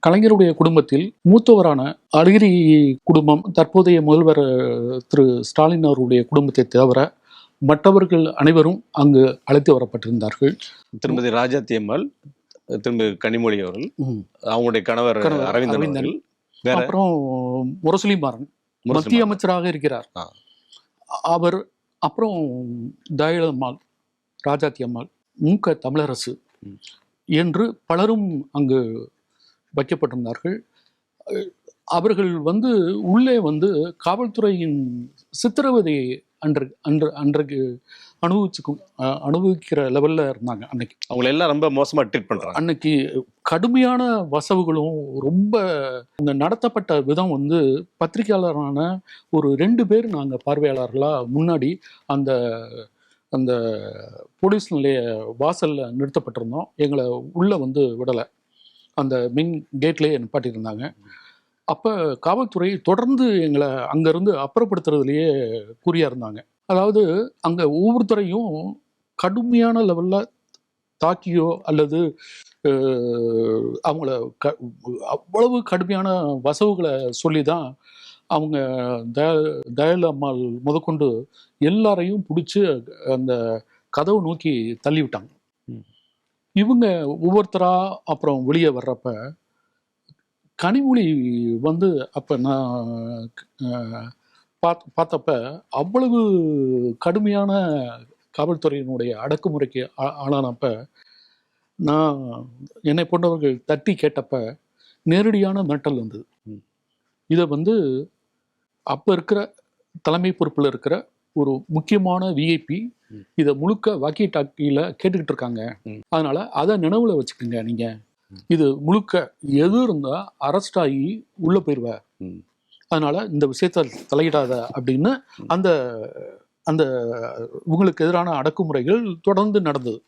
கலைஞருடைய குடும்பத்தில் மூத்தவரான அழகிரி குடும்பம், தற்போதைய முதல்வர் திரு ஸ்டாலின் அவருடைய குடும்பத்தை தவிர மற்றவர்கள் அனைவரும் அங்கு அழைத்து வரப்பட்டிருந்தார்கள். திருமதி ராஜாத்தி அம்மாள், திருமதி கனிமொழி அவர்கள், ம். அவங்களுடைய கணவர் அரவிந்தன் அரவிந்தன். அவர்கள், வேற அப்புறம் முரசொலி மாறன் மத்திய அமைச்சராக இருக்கிறார். அவர், அப்புறம் தயலம்மாள், ராஜாத்தி அம்மாள், மூக்க தமிழரசு என்று பலரும் அங்கு வைக்கப்பட்டிருந்தார்கள். அவர்கள் உள்ளே காவல்துறையின் சித்திரவதையை அன்றைக்கு அனுபவிக்கிற லெவல்ல இருந்தாங்க. அன்னைக்கு அவங்களை எல்லாம் ரொம்ப மோசமா ட்ரீட் பண்றாங்க. அன்னைக்கு கடுமையான வசவுகளும் ரொம்ப நடத்தப்பட்ட விதம் பத்திரிகையாளரான ஒரு 2 பேர் நாங்கள் பார்வையாளர்களா முன்னாடி அந்த அந்த போலீஸ் நிலைய வாசல்ல நிறுத்தப்பட்டிருந்தோம். எங்களை உள்ள விடலை, அந்த மெயின் கேட்லேயே நிப்பாட்டியிருந்தாங்க. அப்போ காவல்துறை தொடர்ந்து எங்களை அங்கேருந்து அப்புறப்படுத்துறதுலையே குறியா இருந்தாங்க. அதாவது அங்கே ஒவ்வொருத்தரையும் கடுமையான லெவலில் தாக்கியோ அல்லது அவங்கள அவ்வளவு கடுமையான வசவுகளை சொல்லி தான் அவங்க தயலம்மாள் முதற்கொண்டு எல்லாரையும் பிடிச்சி அந்த கதவை நோக்கி தள்ளி விட்டாங்க. இவங்க ஒவ்வொருத்தரா அப்புறம் வெளியே வர்றப்ப கனிமொழி அப்போ நான் பார்த்தப்ப அவ்வளவு கடுமையான காவல்துறையினுடைய அடக்குமுறைக்கு ஆளானப்ப நான் என்னை போன்றவர்கள் தட்டி கேட்டப்ப நேரடியான மிரட்டல் வந்தது. இதை அப்போ இருக்கிற தலைமை பொறுப்பில் இருக்கிற ஒரு முக்கியமான விஐபி இதை முழுக்க வாக்கி டாக்கியில் கேட்டுக்கிட்டு இருக்காங்க. அதனால அதை நினைவில் வச்சுக்கோங்க, நீங்கள் இது முழுக்க எது இருந்தால் அரெஸ்ட் ஆகி உள்ளே போயிடுவ, அதனால இந்த விஷயத்த தலையிடாத அப்படின்னு அந்த அந்த உங்களுக்கு எதிரான அடக்குமுறைகள் தொடர்ந்து நடந்தது.